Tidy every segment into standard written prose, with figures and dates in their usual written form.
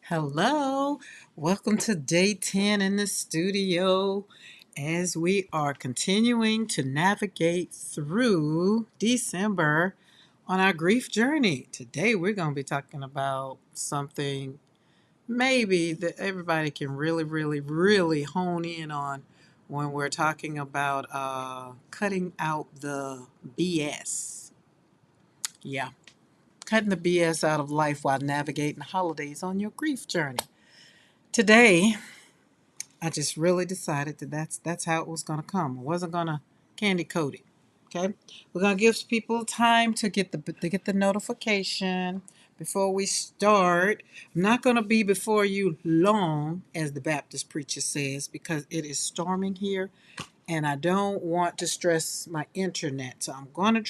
Hello, welcome to day 10 in the studio as we are continuing to navigate through December on our grief journey. Today, we're going to be talking about something maybe that everybody can really hone in on when we're talking about cutting out the BS. Yeah, cutting the BS out of life while navigating holidays on your grief journey. Today, I just really decided that that's how it was going to come. I wasn't going to candy coat it. Okay, we're going to give people time to get the notification before we start. I'm not going to be before you long, as the Baptist preacher says, because it is storming here, and I don't want to stress my internet. So I'm going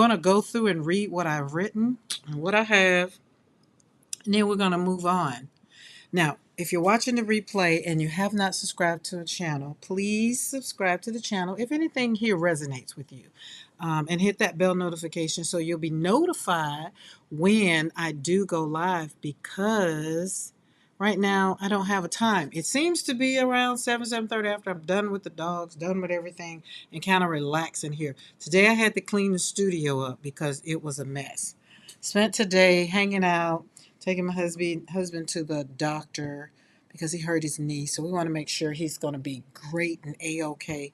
to go through and read what I've written and what I have, and then we're going to move on. Now, if you're watching the replay and you have not subscribed to the channel, please subscribe to the channel if anything here resonates with you. And hit that bell notification so you'll be notified when I do go live, because right now I don't have a time. It seems to be around 7:30 after I'm done with the dogs, done with everything, and kind of relaxing here. Today I had to clean the studio up because it was a mess. Spent today hanging out, taking my husband to the doctor because he hurt his knee. So we want to make sure he's going to be great and A-OK.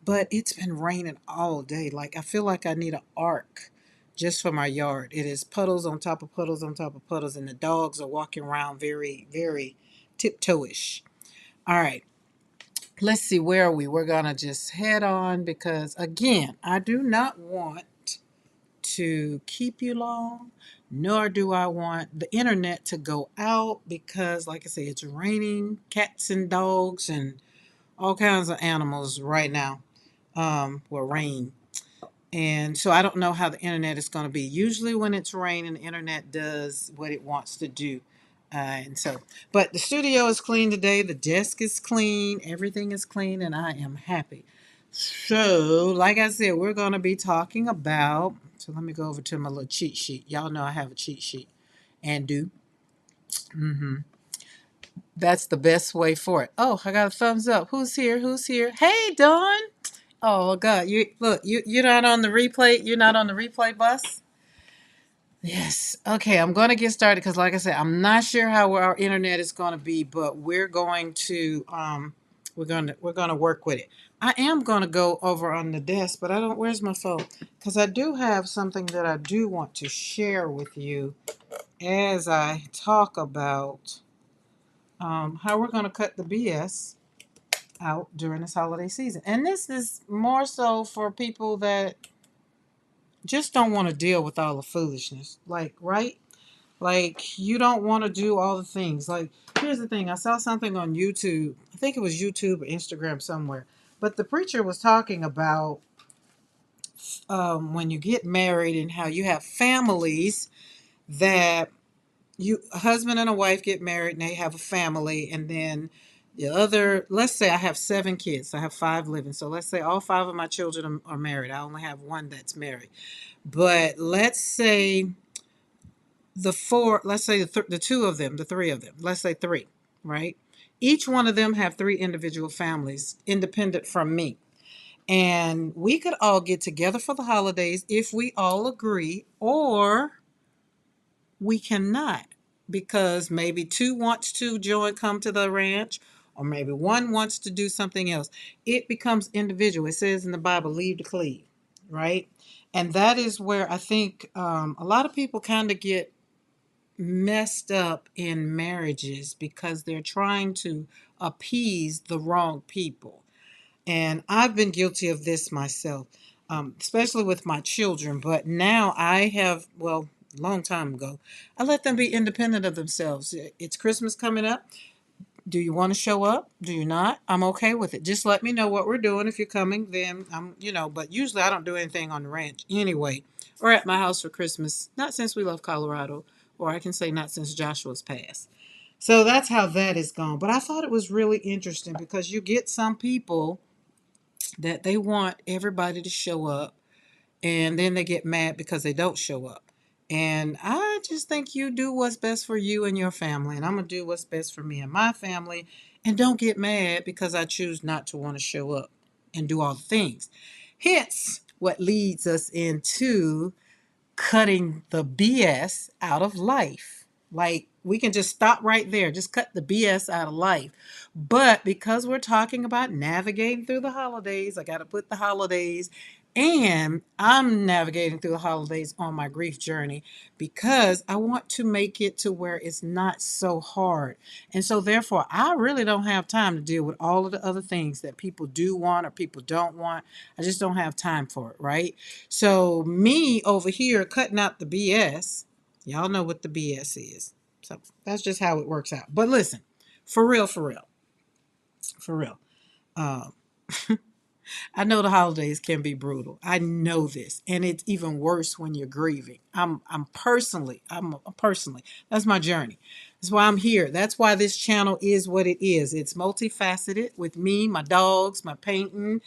But it's been raining all day. Like, I feel like I need an ark just for my yard. It is puddles on top of puddles on top of puddles, and the dogs are walking around very tiptoeish. All right. Let's see, where are we? We're going to just head on because, again, I do not want to keep you long, nor do I want the internet to go out because, like I say, it's raining cats and dogs and all kinds of animals right now. Rain. And so I don't know how the internet is going to be. Usually, when it's raining, the internet does what it wants to do. But the studio is clean today. The desk is clean. Everything is clean, and I am happy. So, like I said, we're going to be talking about. So, let me go over to my little cheat sheet. Y'all know I have a cheat sheet and do. hmm That's the best way for it. Oh, I got a thumbs up. Who's here? Who's here? Hey, Dawn. Oh, God. You're not on the replay. You're not on the replay bus? Yes. Okay, I'm going to get started because, like I said, I'm not sure how our internet is going to be, but we're going to work with it. I am going to go over on the desk, but I don't. Where's my phone? Because I do have something that I do want to share with you as I talk about how we're going to cut the BS out during this holiday season, and this is more so for people that just don't want to deal with all the foolishness. Like, right? Like, you don't want to do all the things. Like, here's the thing. I saw something on YouTube. I think it was YouTube or Instagram somewhere. But the preacher was talking about when you get married and how you have families that a husband and a wife get married and they have a family. And then the other, let's say I have 7 kids. I have 5 living. So let's say all 5 of my children are married. I only have one that's married. But let's say the 2 of them, the 3 of them, let's say 3, right? Each one of them have 3 individual families independent from me. And we could all get together for the holidays if we all agree, or we cannot, because maybe 2 wants to come to the ranch, or maybe 1 wants to do something else. It becomes individual. It says in the Bible, leave to cleave, right? And that is where I think a lot of people kind of get messed up in marriages because they're trying to appease the wrong people. And I've been guilty of this myself, especially with my children. But now I have, well, a long time ago, I let them be independent of themselves. It's Christmas coming up. Do you want to show up? Do you not? I'm okay with it. Just let me know what we're doing. If you're coming, then but usually I don't do anything on the ranch anyway, or at my house for Christmas. Not since we left Colorado, or I can say not since Joshua's passed. So that's how that is gone. But I thought it was really interesting because you get some people that they want everybody to show up, and then they get mad because they don't show up. And I just think you do what's best for you and your family, and I'm going to do what's best for me and my family. And don't get mad because I choose not to want to show up and do all the things. Hence, what leads us into cutting the BS out of life. Like, we can just stop right there, just cut the BS out of life. But because we're talking about navigating through the holidays, I got to put the holidays, and I'm navigating through the holidays on my grief journey because I want to make it to where it's not so hard. And so, therefore, I really don't have time to deal with all of the other things that people do want or people don't want. I just don't have time for it, right? So me over here cutting out the BS, y'all know what the BS is. So that's just how it works out. But listen, for real, for real, for real. Um, I know the holidays can be brutal. I know this, and it's even worse when you're grieving. I'm personally. That's my journey. That's why I'm here. That's why this channel is what it is. It's multifaceted with me, my dogs, my painting,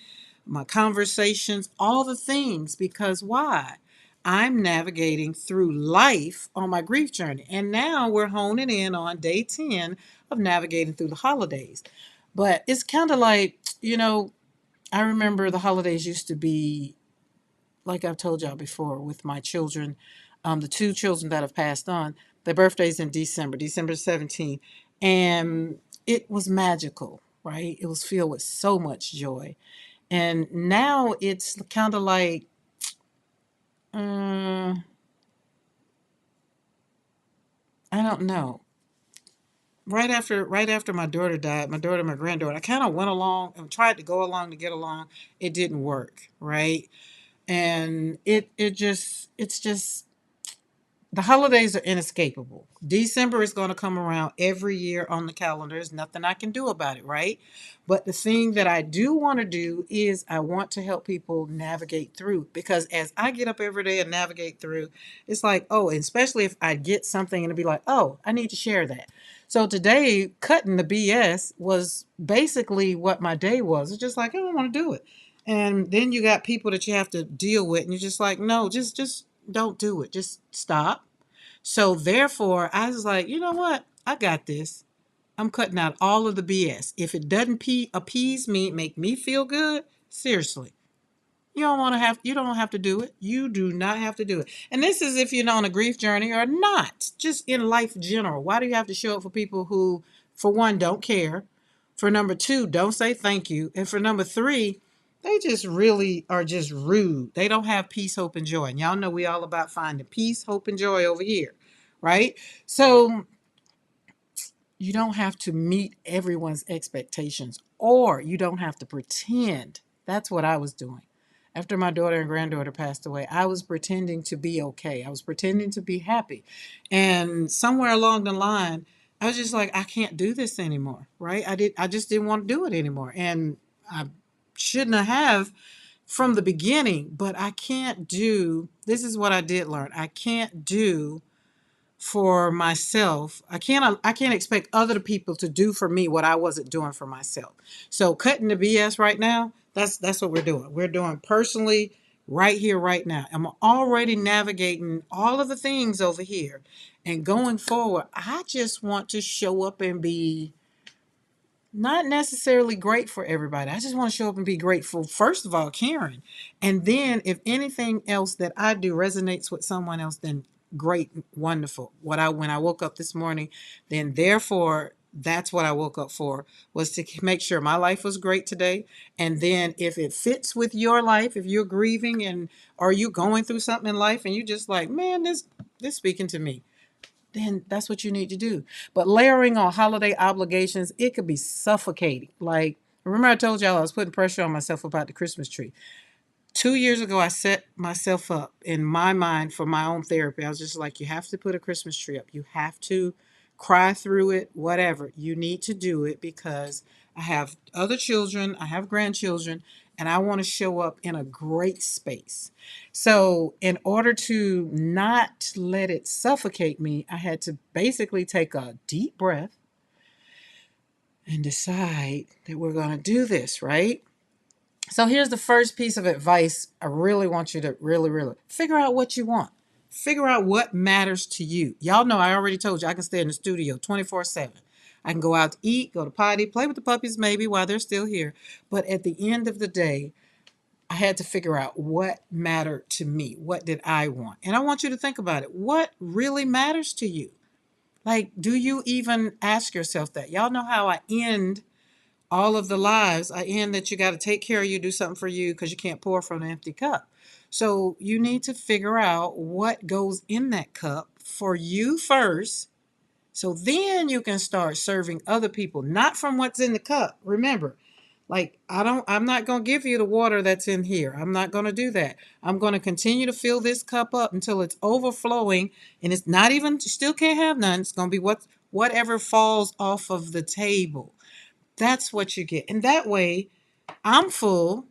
my conversations, all the things. Because why? I'm navigating through life on my grief journey. And now we're honing in on day 10 of navigating through the holidays. But it's kind of like, I remember the holidays used to be, like I've told y'all before, with my children, the two children that have passed on, their birthdays in December 17th. And it was magical, right? It was filled with so much joy. And now it's kind of like, I don't know. Right after my daughter died, my daughter, my granddaughter, I kind of went along and tried to go along to get along. It didn't work, right? And it's just the holidays are inescapable. December is going to come around every year on the calendar. There's nothing I can do about it, right? But the thing that I do want to do is I want to help people navigate through, because as I get up every day and navigate through, it's like, oh, and especially if I get something and it'll be like, oh, I need to share that. So today, cutting the BS was basically what my day was. It's just like, I don't want to do it. And then you got people that you have to deal with, and you're just like, no, just don't do it. Just stop. So therefore, I was like, you know what? I got this. I'm cutting out all of the BS. If it doesn't appease me, make me feel good, seriously, you don't have to do it. You do not have to do it. And this is if you're on a grief journey or not, just in life general. Why do you have to show up for people who, for one, don't care? For number two, don't say thank you. And for number three, they just really are just rude. They don't have peace, hope, and joy. And y'all know we all about finding peace, hope, and joy over here, right? So you don't have to meet everyone's expectations, or you don't have to pretend. That's what I was doing. After my daughter and granddaughter passed away, I was pretending to be okay. I was pretending to be happy. And somewhere along the line, I was just like, I can't do this anymore, right? I just didn't want to do it anymore. And I shouldn't have from the beginning, but I can't do, this is what I did learn. I can't do for myself. I can't expect other people to do for me what I wasn't doing for myself. So cutting the BS right now, that's what we're doing. We're doing personally right here, right now. I'm already navigating all of the things over here. And going forward, I just want to show up and be not necessarily great for everybody. I just want to show up and be grateful, first of all, Karen. And then if anything else that I do resonates with someone else, then great, wonderful. When I woke up this morning, then therefore that's what I woke up for, was to make sure my life was great today. And then if it fits with your life, if you're grieving and or you going through something in life and you just like, man, this speaking to me, then that's what you need to do. But layering on holiday obligations, it could be suffocating. Like, remember I told y'all I was putting pressure on myself about the Christmas tree. 2 years ago, I set myself up in my mind for my own therapy. I was just like, you have to put a Christmas tree up. You have to cry through it, whatever. You need to do it because I have other children, I have grandchildren, and I want to show up in a great space. So, in order to not let it suffocate me, I had to basically take a deep breath and decide that we're going to do this, right? So here's the first piece of advice I really want you to really figure out what you want. Figure out what matters to you. Y'all know I already told you I can stay in the studio 24/7. I can go out to eat, go to potty, play with the puppies maybe while they're still here. But at the end of the day, I had to figure out what mattered to me. What did I want? And I want you to think about it. What really matters to you? Like, do you even ask yourself that? Y'all know how I end all of the lives. I end that you got to take care of you, do something for you because you can't pour from an empty cup. So you need to figure out what goes in that cup for you first. So then you can start serving other people, not from what's in the cup. Remember, like I'm not going to give you the water that's in here. I'm not going to do that. I'm going to continue to fill this cup up until it's overflowing, and it's not even, you still can't have none. It's going to be whatever falls off of the table. That's what you get. And that way, I'm full,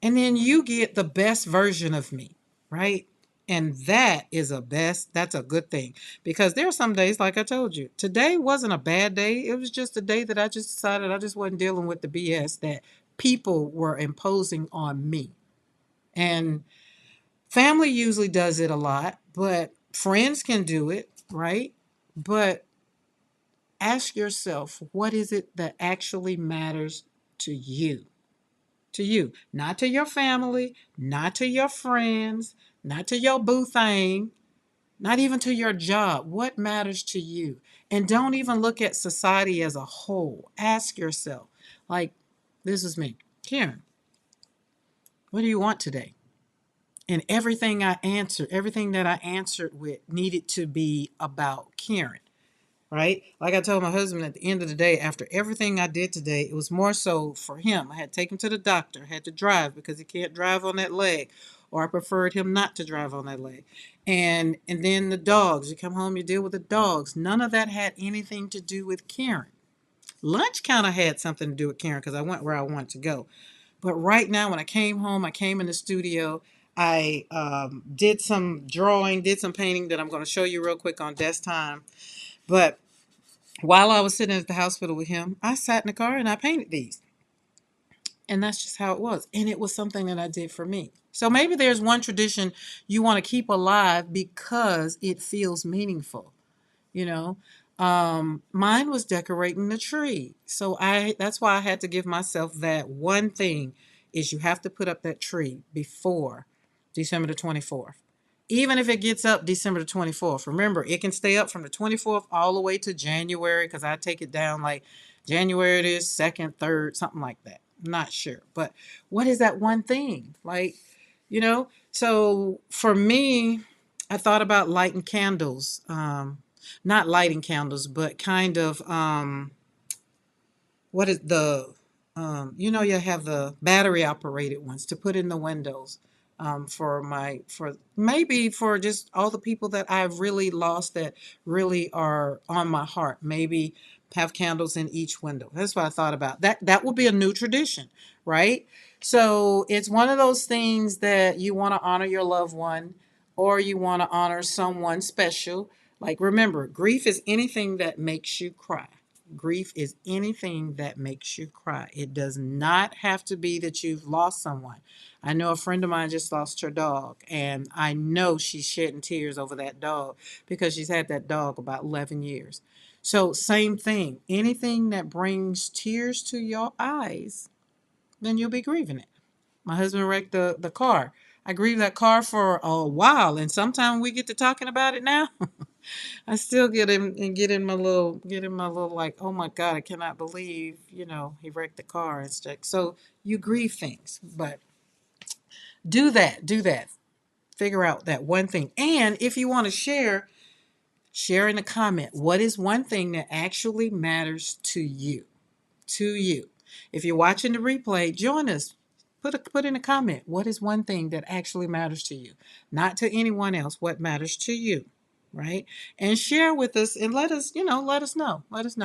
and then you get the best version of me, right? And that's a good thing. Because there are some days, like I told you, today wasn't a bad day. It was just a day that I just decided I just wasn't dealing with the BS that people were imposing on me. And family usually does it a lot, but friends can do it, right? But ask yourself, what is it that actually matters to you? To you, not to your family, not to your friends, not to your boo thing, not even to your job. What matters to you? And don't even look at society as a whole. Ask yourself, like, this is me, Karen, what do you want today? And everything that I answered with needed to be about Karen. Right? Like I told my husband at the end of the day, after everything I did today, it was more so for him. I had to take him to the doctor, had to drive because he can't drive on that leg, or I preferred him not to drive on that leg. And then the dogs, you come home, you deal with the dogs. None of that had anything to do with Karen. Lunch kind of had something to do with Karen because I went where I wanted to go. But right now, when I came home, I came in the studio. I did some drawing, did some painting that I'm going to show you real quick on desk time. But while I was sitting at the hospital with him, I sat in the car and I painted these. And that's just how it was. And it was something that I did for me. So maybe there's one tradition you want to keep alive because it feels meaningful, you know. Mine was decorating the tree. So that's why I had to give myself that one thing is you have to put up that tree before December the 24th. Even if it gets up December the 24th, remember it can stay up from the 24th all the way to January because I take it down like January it is, 2nd, 3rd, something like that. I'm not sure. But what is that one thing? Like, so for me, I thought about lighting candles. Not lighting candles, but kind of what is the you have the battery operated ones to put in the windows for maybe for just all the people that I've really lost that really are on my heart. Maybe have candles in each window. That's what I thought about. That will be a new tradition, right? So it's one of those things that you want to honor your loved one or you want to honor someone special. Like remember, grief is anything that makes you cry. Grief is anything that makes you cry. It does not have to be that you've lost someone. I know a friend of mine just lost her dog, and I know she's shedding tears over that dog because she's had that dog about 11 years. So, same thing. Anything that brings tears to your eyes, then you'll be grieving it. My husband wrecked the car. I grieved that car for a while, and sometimes we get to talking about it now. I still get in my little like, oh my God, I cannot believe, he wrecked the car and stuff. So you grieve things, but do that. Figure out that one thing. And if you want to share in a comment, what is one thing that actually matters to you? To you. If you're watching the replay, join us. Put in a comment. What is one thing that actually matters to you? Not to anyone else. What matters to you? Right? And share with us and let us know. Let us know. Let us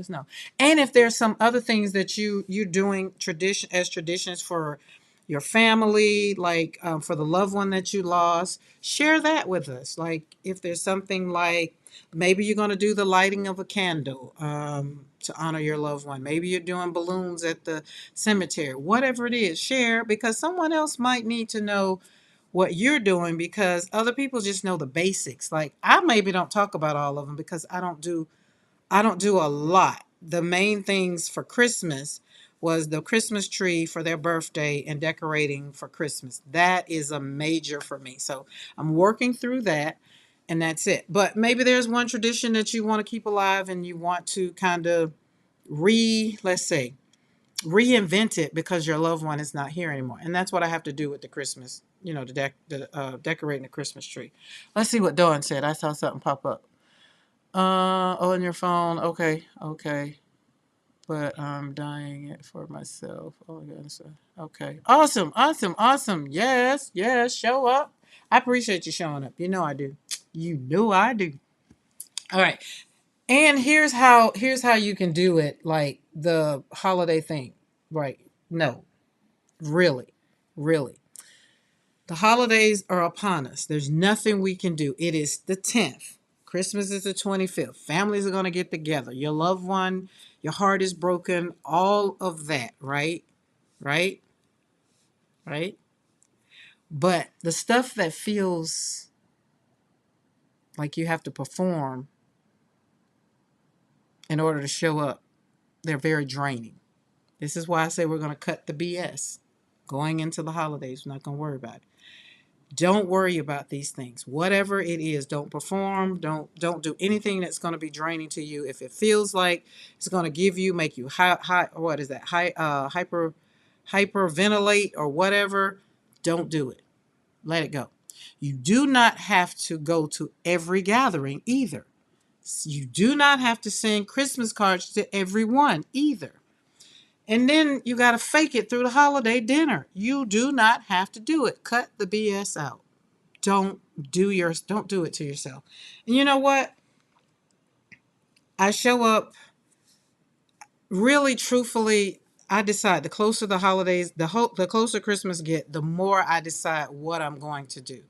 know. And if there's some other things that you're doing traditions for your family, like for the loved one that you lost, share that with us. Like if there's something like maybe you're going to do the lighting of a candle to honor your loved one. Maybe you're doing balloons at the cemetery. Whatever it is, share because someone else might need to know what you're doing, because other people just know the basics. Like, I maybe don't talk about all of them because I don't do a lot. The main things for Christmas was the Christmas tree for their birthday and decorating for Christmas. That is a major for me. So I'm working through that, and that's it. But maybe there's one tradition that you want to keep alive and you want to kind of let's say, reinvent it because your loved one is not here anymore. And that's what I have to do with the Christmas, decorating the Christmas tree. Let's see what Dawn said. I saw something pop up. On your phone. Okay, okay. But I'm dying it for myself. Oh my goodness. Okay. Awesome, awesome, awesome. Yes, yes. Show up. I appreciate you showing up. You know I do. You know I do. All right. And here's how you can do it, like the holiday thing. Right. No, really. Really. The holidays are upon us. There's nothing we can do. It is the 10th. Christmas is the 25th. Families are going to get together. Your loved one, your heart is broken, all of that, right? Right? Right? But the stuff that feels like you have to perform in order to show up, they're very draining. This is why I say we're going to cut the BS going into the holidays. We're not going to worry about it. Don't worry about these things. Whatever it is, don't perform. Don't do anything that's going to be draining to you. If it feels like it's going to make you what is that? Hyperventilate or whatever, don't do it. Let it go. You do not have to go to every gathering either. You do not have to send Christmas cards to everyone either. And then you got to fake it through the holiday dinner. You do not have to do it. Cut the BS out. Don't do it to yourself. And you know what? I show up really truthfully. I decide the closer the holidays, the closer Christmas get, the more I decide what I'm going to do.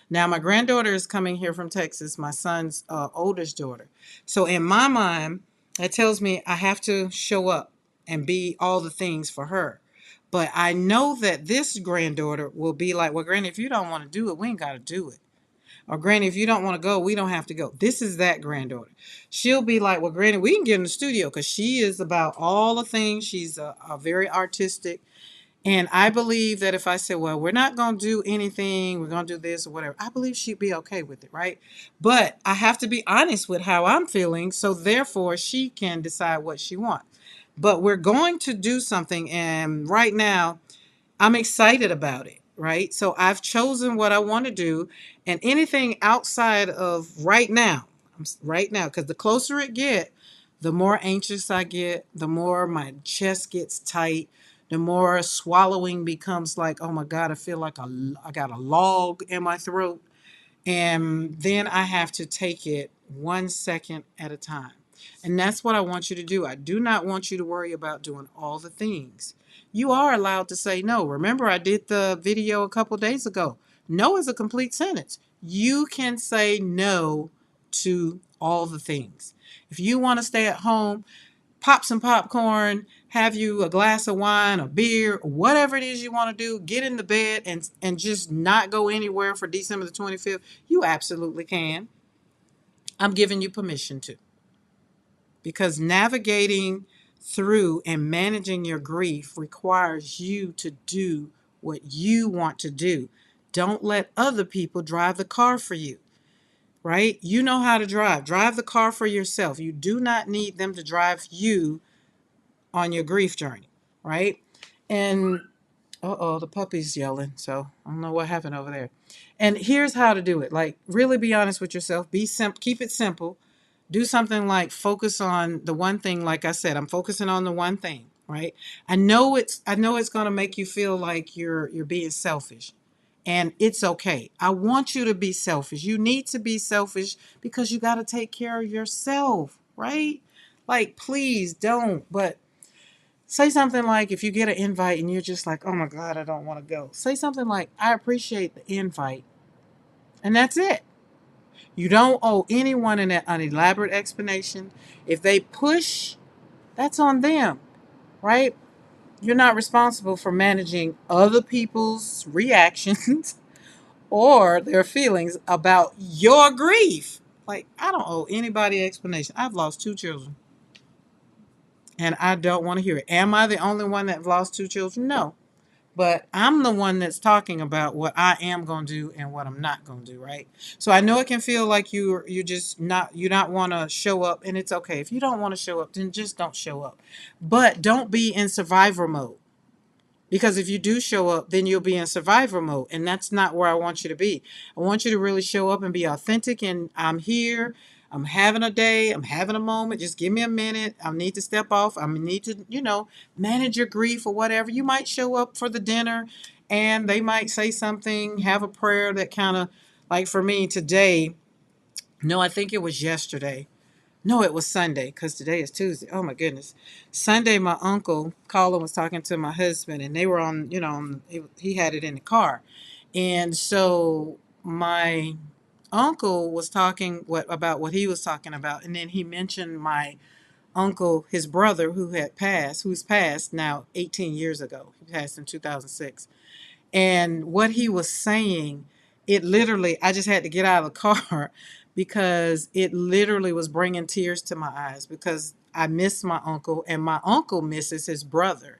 Now, my granddaughter is coming here from Texas, my son's oldest daughter. So in my mind, that tells me I have to show up and be all the things for her. But I know that this granddaughter will be like, well, Granny, if you don't want to do it, we ain't got to do it. Or Granny, if you don't want to go, we don't have to go. This is that granddaughter. She'll be like, well, Granny, we can get in the studio because she is about all the things. She's a very artistic. And I believe that if I said, well, we're not going to do anything, we're going to do this or whatever, I believe she'd be okay with it, right? But I have to be honest with how I'm feeling. So therefore, she can decide what she wants. But we're going to do something. And right now, I'm excited about it, right? So I've chosen what I want to do, and anything outside of right now, because the closer it get, the more anxious I get, the more my chest gets tight, the more swallowing becomes like, oh my God, I feel like I got a log in my throat. And then I have to take it 1 second at a time. And that's what I want you to do. I do not want you to worry about doing all the things. You are allowed to say no. Remember, I did the video a couple days ago. No is a complete sentence. You can say no to all the things. If you want to stay at home, pop some popcorn, have you a glass of wine, a beer, whatever it is you want to do, get in the bed and just not go anywhere for December the 25th, you absolutely can. I'm giving you permission to. Because navigating through and managing your grief requires you to do what you want to do. Don't let other people drive the car for you, right? You know how to drive. Drive the car for yourself. You do not need them to drive you on your grief journey, right? And the puppy's yelling, so I don't know what happened over there. And here's how to do it. Like, really be honest with yourself. Be simple. Keep it simple. Do something like focus on the one thing. Like I said, I'm focusing on the one thing, right? I know it's going to make you feel like you're being selfish. And it's okay. I want you to be selfish. You need to be selfish because you got to take care of yourself, right? Like, please don't. But say something like, if you get an invite and you're just like, oh my God, I don't want to go. Say something like, I appreciate the invite. And that's it. You don't owe anyone an elaborate explanation. If they push, that's on them, right? You're not responsible for managing other people's reactions or their feelings about your grief. Like, I don't owe anybody explanation. I've lost two children and I don't want to hear it. Am I the only one that lost two children? No. But I'm the one that's talking about what I am going to do and what I'm not going to do, right? So I know it can feel like you just not you not want to show up, and it's okay. If you don't want to show up, then just don't show up. But don't be in survivor mode. Because if you do show up, then you'll be in survivor mode. And that's not where I want you to be. I want you to really show up and be authentic. And I'm here. I'm having a day. I'm having a moment. Just give me a minute. I need to step off. I need to, manage your grief or whatever. You might show up for the dinner and they might say something, have a prayer that kind of, like for me today, no, I think it was yesterday. No, it was Sunday because today is Tuesday. Oh my goodness. Sunday, my uncle Colin was talking to my husband, and they were on, he had it in the car. And so my uncle was talking about what he was talking about. And then he mentioned my uncle, his brother, who's passed now 18 years ago. He passed in 2006. And what he was saying, it literally, I just had to get out of the car because it literally was bringing tears to my eyes because I miss my uncle and my uncle misses his brother.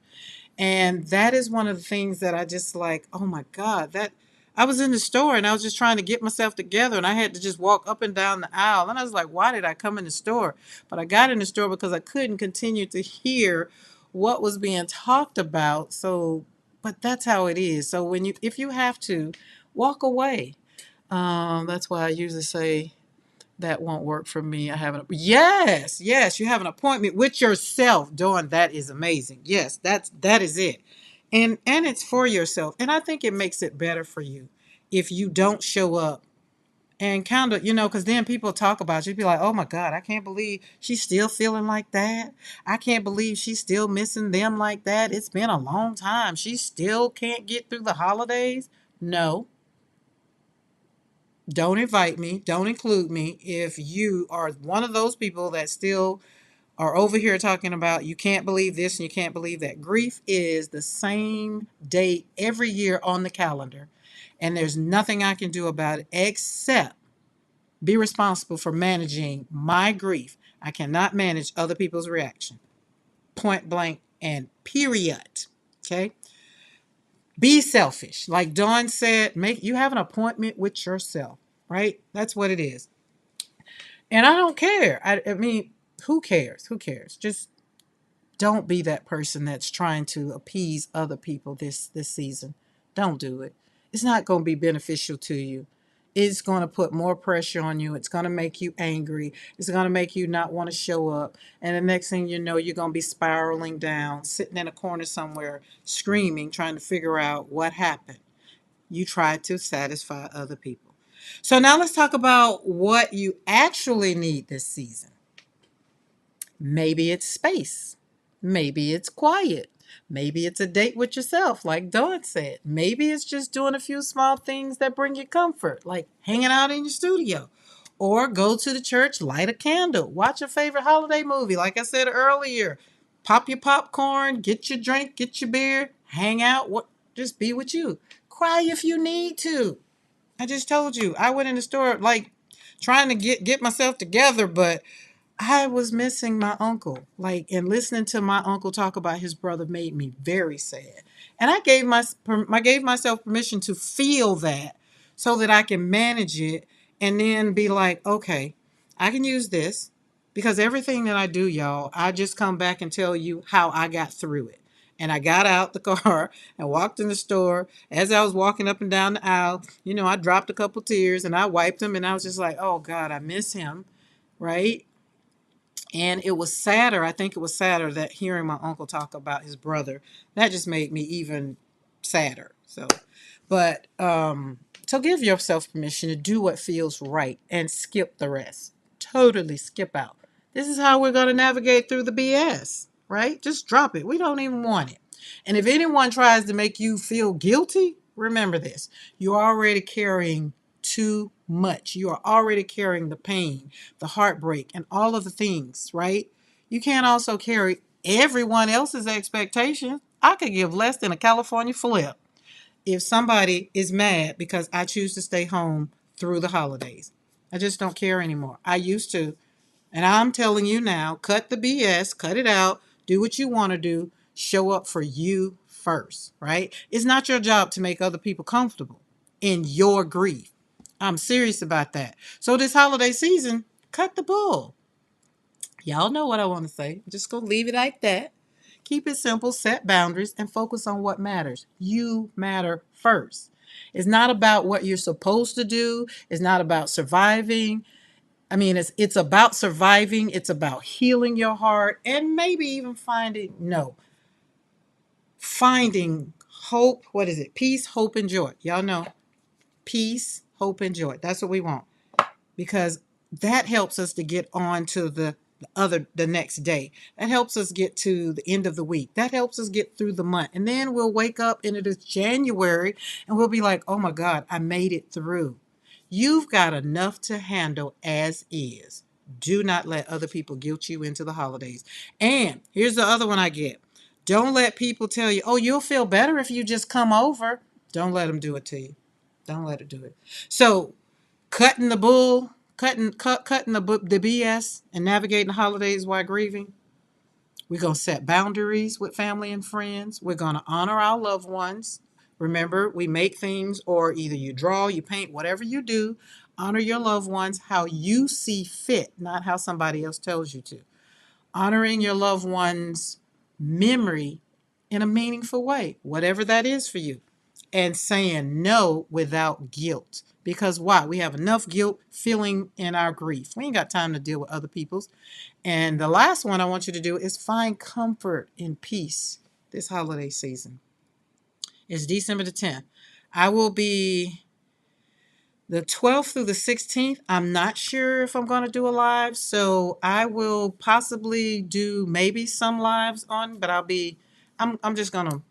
And that is one of the things that I just like, oh my God, that I was in the store and I was just trying to get myself together and I had to just walk up and down the aisle. And I was like, why did I come in the store? But I got in the store because I couldn't continue to hear what was being talked about. So, but that's how it is. So if you have to, walk away. That's why I usually say that won't work for me. Yes, you have an appointment with yourself. Dawn, that is amazing. Yes, that is it. And it's for yourself. And I think it makes it better for you if you don't show up and kind of, because then people talk about you, be like, oh my God, I can't believe she's still feeling like that. I can't believe she's still missing them like that. It's been a long time. She still can't get through the holidays. No, don't invite me. Don't include me. If you are one of those people that still are over here talking about you can't believe this and you can't believe that. Grief is the same date every year on the calendar. And there's nothing I can do about it except be responsible for managing my grief. I cannot manage other people's reaction. Point blank and period. Okay? Be selfish. Like Dawn said, you have an appointment with yourself, right? That's what it is. And I don't care. I mean, who cares? Who cares? Just don't be that person that's trying to appease other people this season. Don't do it. It's not going to be beneficial to you. It's going to put more pressure on you. It's going to make you angry. It's going to make you not want to show up. And the next thing you know, you're going to be spiraling down, sitting in a corner somewhere, screaming, trying to figure out what happened. You tried to satisfy other people. So now let's talk about what you actually need this season. Maybe it's space. Maybe it's quiet. Maybe it's a date with yourself, like Dawn said. Maybe it's just doing a few small things that bring you comfort, like hanging out in your studio. Or go to the church, light a candle, watch your favorite holiday movie, like I said earlier. Pop your popcorn, get your drink, get your beer, hang out, just be with you. Cry if you need to. I just told you, I went in the store like trying to get myself together, but I was missing my uncle. And listening to my uncle talk about his brother made me very sad. And I gave myself permission to feel that so that I can manage it and then be like, okay, I can use this because everything that I do, y'all, I just come back and tell you how I got through it. And I got out the car and walked in the store. As I was walking up and down the aisle, I dropped a couple tears and I wiped them and I was just like, oh God, I miss him. Right. And it was sadder. I think it was sadder that hearing my uncle talk about his brother, that just made me even sadder. So give yourself permission to do what feels right and skip the rest. Totally skip out. This is how we're going to navigate through the BS, right? Just drop it. We don't even want it. And if anyone tries to make you feel guilty, remember this. You're already carrying too much. You are already carrying the pain, the heartbreak, and all of the things, right? You can't also carry everyone else's expectations. I could give less than a California flip. if somebody is mad because I choose to stay home through the holidays. I just don't care anymore. I used to. And I'm telling you now, cut the BS, cut it out, do what you want to do, show up for you first, right? It's not your job to make other people comfortable in your grief. I'm serious about that. So this holiday season, cut the bull. Y'all know what I want to say. I'm just going to leave it like that. Keep it simple, set boundaries, and focus on what matters. You matter first. It's not about what you're supposed to do. It's not about surviving. I mean, it's about surviving. It's about healing your heart and maybe even finding hope. What is it? Peace, hope, and joy. Y'all know peace, hope, and joy. That's what we want, because that helps us to get on to the next day. That helps us get to the end of the week. That helps us get through the month. And then we'll wake up and it is January and we'll be like, oh my God, I made it through. You've got enough to handle as is. Do not let other people guilt you into the holidays. And here's the other one I get. Don't let people tell you, oh, you'll feel better if you just come over. Don't let them do it to you. Don't let it do it. So cutting the bull, cutting the BS, and navigating the holidays while grieving. We're going to set boundaries with family and friends. We're going to honor our loved ones. Remember, we make things, or either you draw, you paint, whatever you do, honor your loved ones how you see fit, not how somebody else tells you to. Honoring your loved ones' memory in a meaningful way, whatever that is for you, and saying no without guilt. Because why? We have enough guilt feeling in our grief. We ain't got time to deal with other people's. And the last one I want you to do is find comfort in peace this holiday season. It's December the 10th. I will be the 12th through the 16th. I'm not sure if I'm going to do a live, so I will possibly do maybe some lives on, but I'm just going to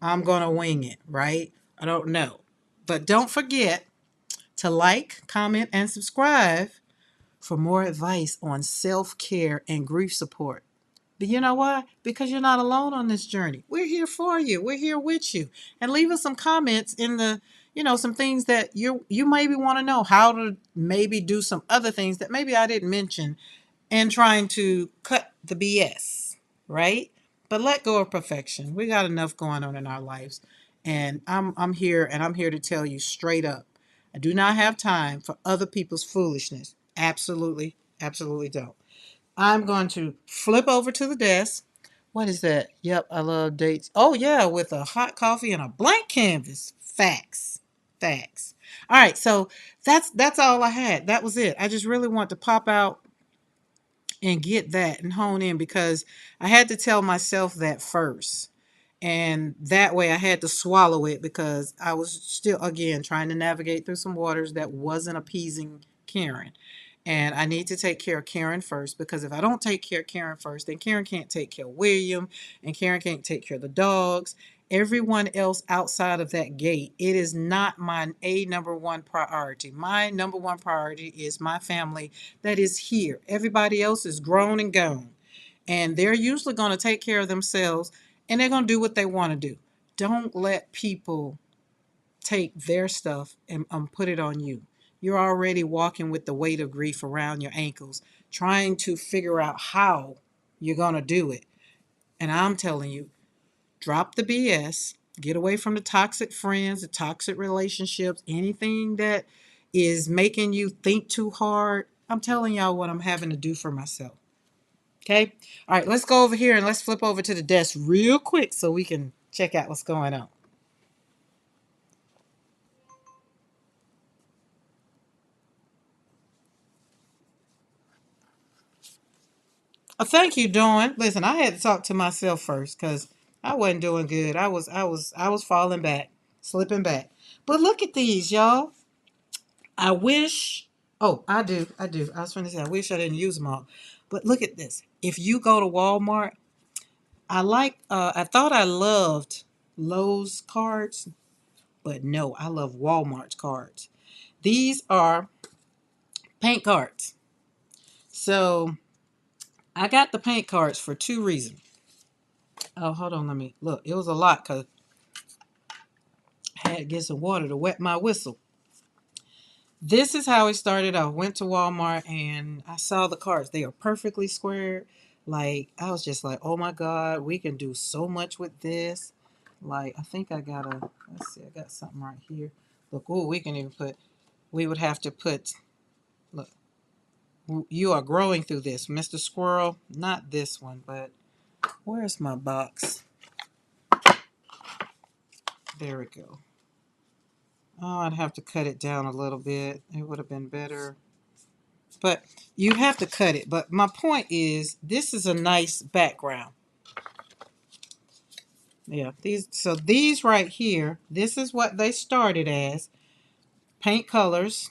I'm going to wing it, right? I don't know. But don't forget to like, comment, and subscribe for more advice on self-care and grief support. But you know why? Because you're not alone on this journey. We're here for you. We're here with you. And leave us some comments in some things that you maybe want to know how to maybe do some other things that maybe I didn't mention, and trying to cut the BS, right? But let go of perfection. We got enough going on in our lives. And I'm here, and I'm here to tell you straight up. I do not have time for other people's foolishness. Absolutely, absolutely don't. I'm going to flip over to the desk. What is that? Yep, I love dates. Oh yeah, with a hot coffee and a blank canvas. Facts. Facts. All right, so that's all I had. That was it. I just really want to pop out and get that and hone in, because I had to tell myself that first. And that way I had to swallow it, because I was still, again, trying to navigate through some waters that wasn't appeasing Karen. And I need to take care of Karen first, because if I don't take care of Karen first, then Karen can't take care of William, and Karen can't take care of the dogs. Everyone else outside of that gate, it is not my number one priority. My number one priority is my family that is here. Everybody else is grown and gone. And they're usually going to take care of themselves, and they're going to do what they want to do. Don't let people take their stuff and put it on you. You're already walking with the weight of grief around your ankles, trying to figure out how you're going to do it. And I'm telling you, drop the BS, get away from the toxic friends, the toxic relationships, anything that is making you think too hard. I'm telling y'all what I'm having to do for myself. Okay? All right, let's go over here and let's flip over to the desk real quick so we can check out what's going on. Thank you, Dawn. Listen, I had to talk to myself first because I wasn't doing good. I was falling back, slipping back. But look at these, y'all. I wish. Oh, I do. I was trying to say I wish I didn't use them all. But look at this. If you go to Walmart, I like. I thought I loved Lowe's cards, but no, I love Walmart's cards. These are paint cards. So I got the paint cards for two reasons. Oh, hold on, let me look. It was a lot because I had to get some water to wet my whistle. This is how it started. I went to Walmart and I saw the cards. They are perfectly squared. Like, I was just like, oh my God, we can do so much with this. Like, I think I got let's see, I got something right here. Look, oh, we can even put, we would have to put, look, you are growing through this. Mr. Squirrel, not this one, but where's my box? There we go. Oh, I'd have to cut it down a little bit. It would have been better. But you have to cut it. But my point is, this is a nice background. Yeah, these right here, this is what they started as paint colors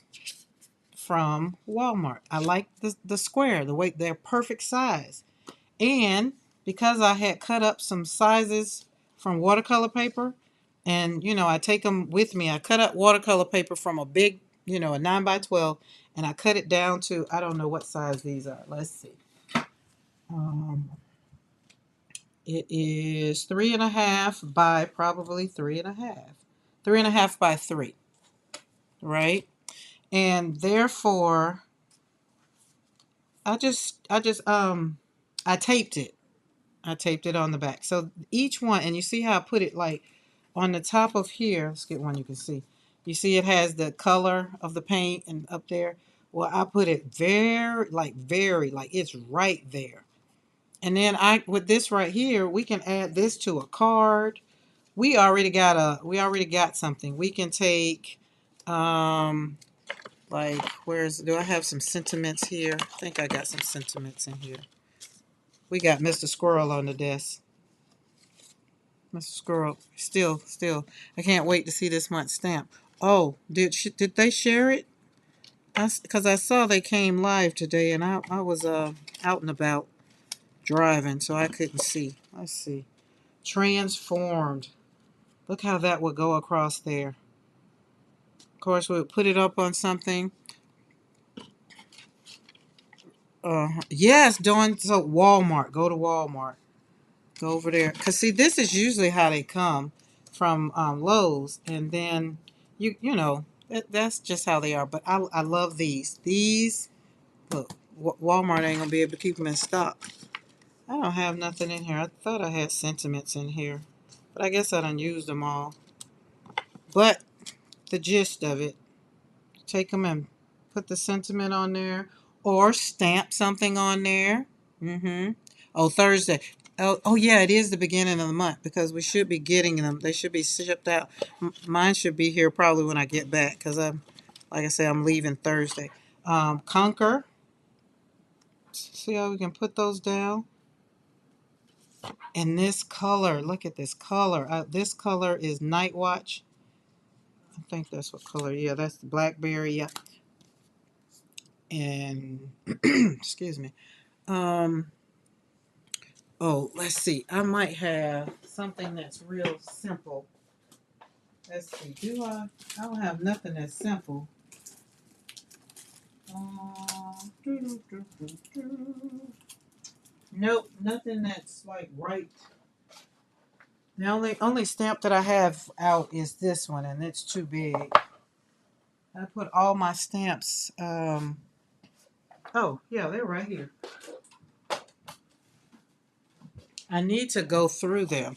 from Walmart. I like the square, the way they're perfect size. And because I had cut up some sizes from watercolor paper, and I take them with me. I cut up watercolor paper from a big, a 9x12, and I cut it down to, I don't know what size these are. Let's see. Um, it is 3.5 by probably 3.5. 3.5 by 3, right? And therefore, I taped it. I taped it on the back. So each one, and you see how I put it like on the top of here. Let's get one you can see. You see it has the color of the paint and up there. Well, I put it very, like it's right there. And then with this right here, we can add this to a card. We already got something. We can take, like, do I have some sentiments here? I think I got some sentiments in here. We got Mr. Squirrel on the desk. Mr. Squirrel, still, I can't wait to see this month's stamp. Oh, did they share it? Because I saw they came live today, and I was out and about driving, so I couldn't see. Let's see. Transformed. Look how that would go across there. Of course, we would put it up on something. Yes, Dawn. So Walmart. Go to Walmart. Go over there. Because, see, this is usually how they come from Lowe's. And then, that's just how they are. But I love these. These, look, Walmart ain't going to be able to keep them in stock. I don't have nothing in here. I thought I had sentiments in here. But I guess I done used them all. But the gist of it, take them and put the sentiment on there. Or stamp something on there. Oh, Thursday. Oh, yeah, it is the beginning of the month because we should be getting them. They should be shipped out. Mine should be here probably when I get back because like I said, I'm leaving Thursday. Conquer. See how we can put those down? And this color, look at this color. This color is Night Watch. I think that's what color. Yeah, that's the blackberry. Yeah. And excuse me. Oh, let's see. I might have something that's real simple. Let's see. I don't have nothing that's simple. Nope, nothing that's like right. The only stamp that I have out is this one, and it's too big. I put all my stamps. Oh, yeah, they're right here. I need to go through them.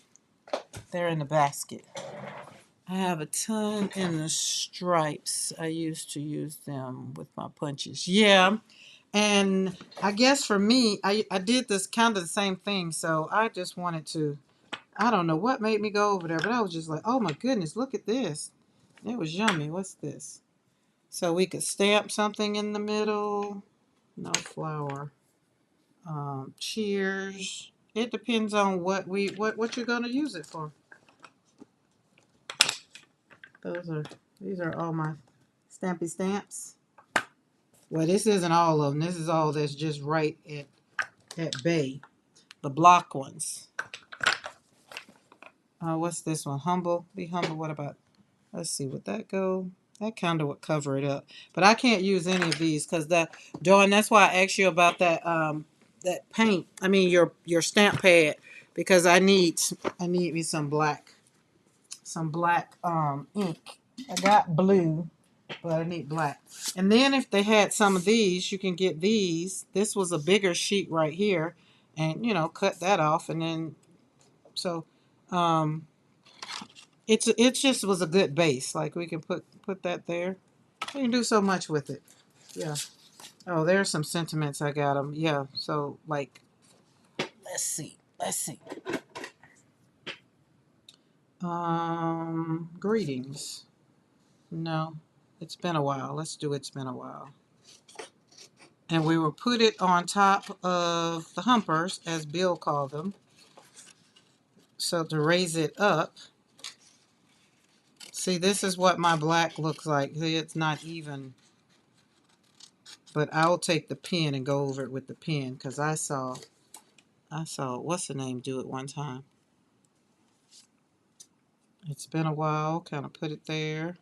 They're in the basket. I have a ton in the stripes. I used to use them with my punches. Yeah. And I guess for me, I did this kind of the same thing. So I just wanted to, I don't know what made me go over there, but I was just like, oh my goodness, look at this. It was yummy. What's this? So we could stamp something in the middle. No flower. Cheers. It depends on what you're gonna use it for. These are all my stampy stamps. Well, this isn't all of them. This is all that's just right at bay. The block ones. What's this one? Humble. Be humble. What about? Let's see. Would that go? That kind of would cover it up. But I can't use any of these because Dawn. That's why I asked you about that paint. I mean your stamp pad because I need me some black some black ink. I got blue, but I need black. And then if they had some of these, you can get these. This was a bigger sheet right here, and cut that off, and then so um, it just was a good base. Like we can put that there. We can do so much with it. Yeah. Oh, there's some sentiments I got them. Yeah. So like, let's see. Let's see. Greetings. No, it's been a while. Let's do it's been a while. And we will put it on top of the humpers, as Bill called them. So to raise it up, see, this is what my black looks like. See, it's not even, but I'll take the pen and go over it with the pen because I saw, what's the name do it one time. It's been a while. Kind of put it there.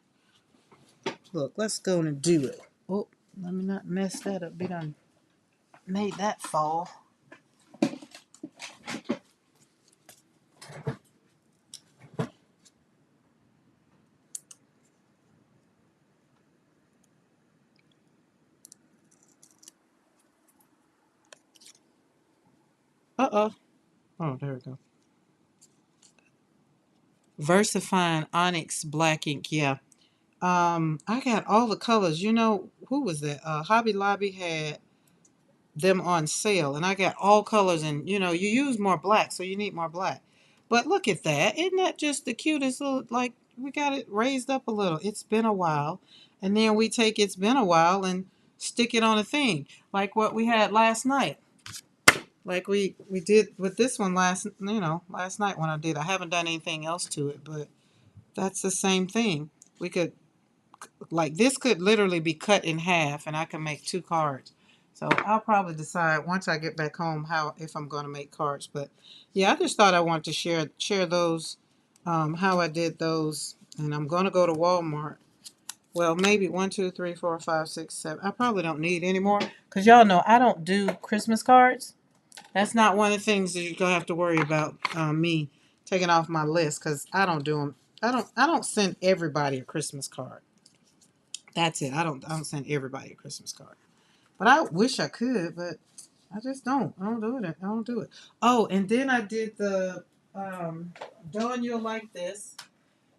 Look, let's go and do it. Oh, let me not mess that up. Be done made that fall. Uh-oh. Oh, there we go. VersaFine Onyx Black Ink. Yeah. I got all the colors. Who was that? Hobby Lobby had them on sale, and I got all colors. And you use more black, so you need more black. But look at that! Isn't that just the cutest little? Like we got it raised up a little. It's been a while, and then we take it's been a while and stick it on a thing, like what we had last night. Like we did with this one last night when I did. I haven't done anything else to it, but that's the same thing. We could like this could literally be cut in half and I can make 2 cards. So I'll probably decide once I get back home how if I'm going to make cards. But yeah, I just thought I wanted to share those how I did those, and I'm going to go to Walmart. Well, maybe 1, 2, 3, 4, 5, 6, 7. I probably don't need any more because y'all know I don't do Christmas cards. That's not one of the things that you're gonna have to worry about me taking off my list because I don't do them. I don't send everybody a Christmas card. That's it. I don't send everybody a Christmas card. But I wish I could, but I just don't. I don't do it. I don't do it. Oh, and then I did the Dawn, you'll like this.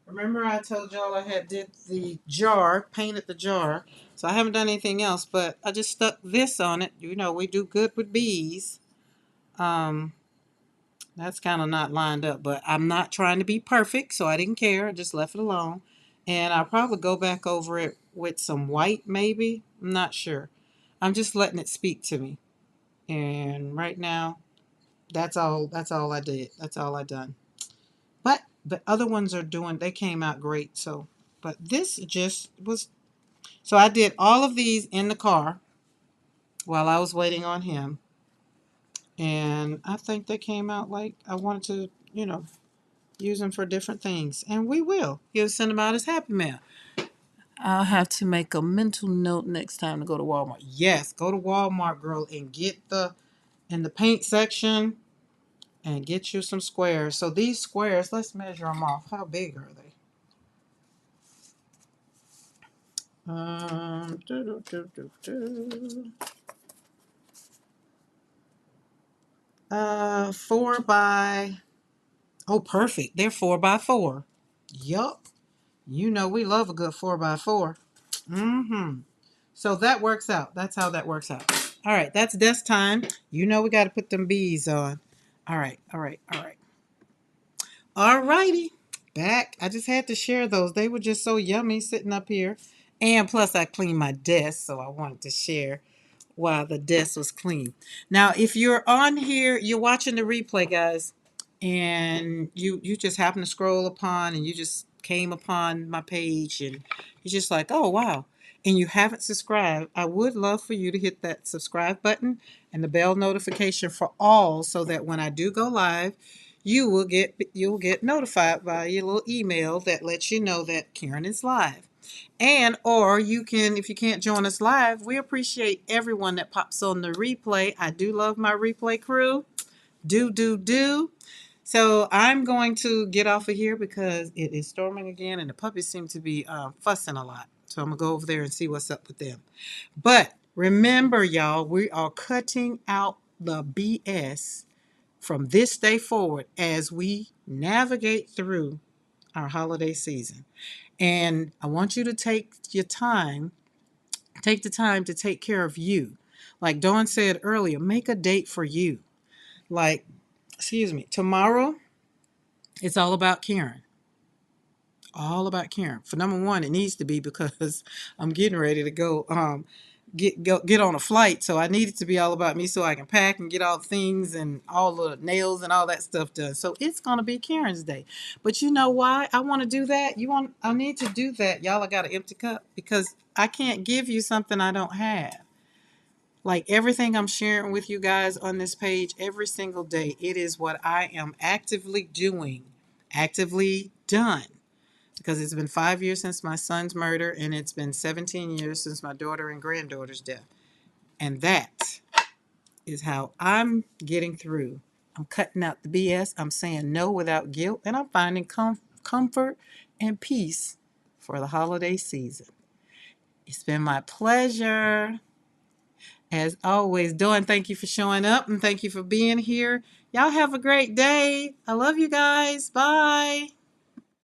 Remember I told y'all I had did the jar, painted the jar. So I haven't done anything else, but I just stuck this on it. We do good with bees. Um, that's kind of not lined up, but I'm not trying to be perfect, so I didn't care. I just left it alone. And I'll probably go back over it with some white, maybe. I'm not sure. I'm just letting it speak to me. And right now, that's all. That's all I did. That's all I done. But the other ones are doing. They came out great. So, but this just was. So I did all of these in the car while I was waiting on him, and I think they came out like I wanted to. Use them for different things, and we will. You'll send them out as Happy Mail. I'll have to make a mental note next time to go to Walmart. Yes, go to Walmart, girl, and get in the paint section and get you some squares. So these squares, let's measure them off. How big are they? 4 by. Oh, perfect. They're 4 by 4. Yup. We love a good 4 by 4. Mm-hmm. So that works out. That's how that works out. All right, that's desk time. We got to put them bees on. All right, all right, all right. All righty. Back. I just had to share those. They were just so yummy sitting up here. And plus, I cleaned my desk, so I wanted to share while the desk was clean. Now, if you're on here, you're watching the replay, guys, and you just happen to scroll upon and you just came upon my page and you're just like, oh, wow. And you haven't subscribed, I would love for you to hit that subscribe button and the bell notification for all so that when I do go live, you'll get notified by your little email that lets you know that Karen is live. And or you can, if you can't join us live, we appreciate everyone that pops on the replay. I do love my replay crew. Do. So I'm going to get off of here because it is storming again and the puppies seem to be fussing a lot. So I'm going to go over there and see what's up with them. But remember, y'all, we are cutting out the BS from this day forward as we navigate through our holiday season. And I want you to take the time to take care of you. Like Dawn said earlier, make a date for you. Like, excuse me, tomorrow, it's all about Karen. All about Karen. For number one, it needs to be because I'm getting ready to go get on a flight, so I need it to be all about me so I can pack and get all the things and all the nails and all that stuff done. So it's gonna be Karen's day. But you know why I want to do that? I need to do that. Y'all, I got an empty cup because I can't give you something I don't have. Like everything I'm sharing with you guys on this page every single day, it is what I am actively doing, actively done. Because it's been 5 years since my son's murder, and it's been 17 years since my daughter and granddaughter's death. And that is how I'm getting through. I'm cutting out the BS. I'm saying no without guilt, and I'm finding comfort and peace for the holiday season. It's been my pleasure. As always, Dawn, thank you for showing up and thank you for being here. Y'all have a great day. I love you guys. Bye.